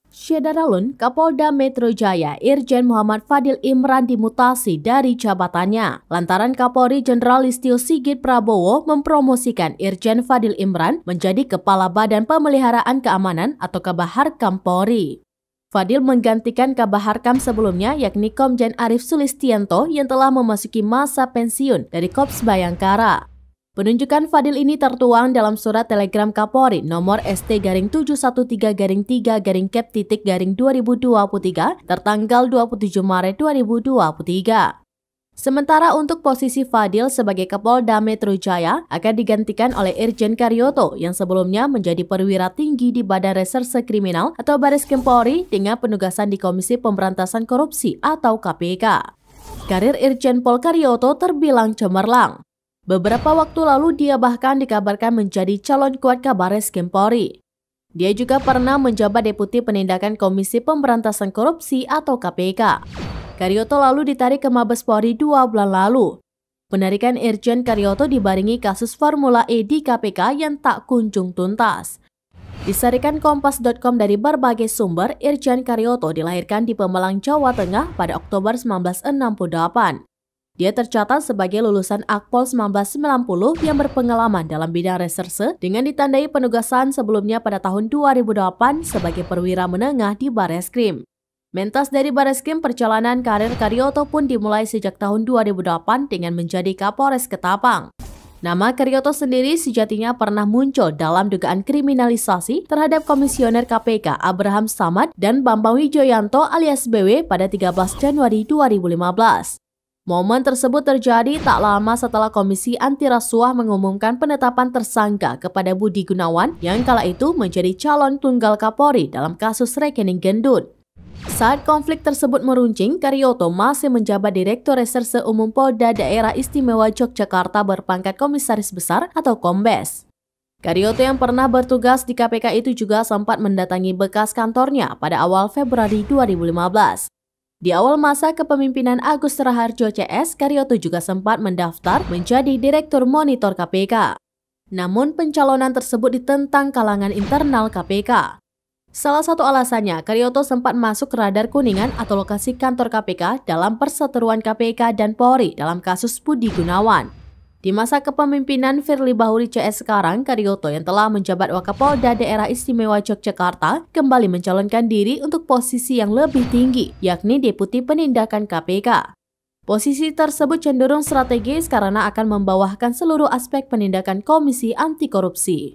Syederalun, Kapolda Metro Jaya Irjen Muhammad Fadil Imran dimutasi dari jabatannya lantaran Kapolri Jenderal Listio Sigit Prabowo mempromosikan Irjen Fadil Imran menjadi Kepala Badan Pemeliharaan Keamanan atau Kabaharkam Polri. Fadil menggantikan Kabaharkam sebelumnya yakni Komjen Arief Sulistianto yang telah memasuki masa pensiun dari Korps Bayangkara. Penunjukan Fadil ini tertuang dalam surat telegram Kapolri nomor ST-713-3-Cap-2023 tertanggal 27 Maret 2023. Sementara untuk posisi Fadil sebagai Kapolda Metro Jaya akan digantikan oleh Irjen Karyoto yang sebelumnya menjadi perwira tinggi di Badan Reserse Kriminal atau Bareskrim Polri dengan penugasan di Komisi Pemberantasan Korupsi atau KPK. Karir Irjen Pol Karyoto terbilang cemerlang. Beberapa waktu lalu dia bahkan dikabarkan menjadi calon kuat Kabareskrim Polri. Dia juga pernah menjabat Deputi Penindakan Komisi Pemberantasan Korupsi atau KPK. Karyoto lalu ditarik ke Mabes Polri 2 bulan lalu. Penarikan Irjen Karyoto dibarengi kasus Formula E di KPK yang tak kunjung tuntas. Disarikan Kompas.com dari berbagai sumber, Irjen Karyoto dilahirkan di Pemalang, Jawa Tengah pada Oktober 1968. Dia tercatat sebagai lulusan Akpol 1990 yang berpengalaman dalam bidang reserse dengan ditandai penugasan sebelumnya pada tahun 2008 sebagai perwira menengah di Bareskrim. Mentas dari Bareskrim, perjalanan karir Karyoto pun dimulai sejak tahun 2008 dengan menjadi Kapolres Ketapang. Nama Karyoto sendiri sejatinya pernah muncul dalam dugaan kriminalisasi terhadap Komisioner KPK Abraham Samad dan Bambang Wijoyanto alias BW pada 13 Januari 2015. Momen tersebut terjadi tak lama setelah Komisi Anti Rasuah mengumumkan penetapan tersangka kepada Budi Gunawan yang kala itu menjadi calon tunggal Kapolri dalam kasus rekening gendut. Saat konflik tersebut meruncing, Karyoto masih menjabat Direktur Reserse Umum Polda Daerah Istimewa Yogyakarta berpangkat Komisaris Besar atau Kombes. Karyoto yang pernah bertugas di KPK itu juga sempat mendatangi bekas kantornya pada awal Februari 2015. Di awal masa kepemimpinan Agus Raharjo CS, Karyoto juga sempat mendaftar menjadi Direktur Monitor KPK. Namun pencalonan tersebut ditentang kalangan internal KPK. Salah satu alasannya, Karyoto sempat masuk radar kuningan atau lokasi kantor KPK dalam perseteruan KPK dan Polri dalam kasus Budi Gunawan. Di masa kepemimpinan Firly Bahuri CS sekarang, Karyoto yang telah menjabat Wakapolda Daerah Istimewa Yogyakarta kembali mencalonkan diri untuk posisi yang lebih tinggi, yakni Deputi Penindakan KPK. Posisi tersebut cenderung strategis karena akan membawakan seluruh aspek penindakan Komisi Anti Korupsi.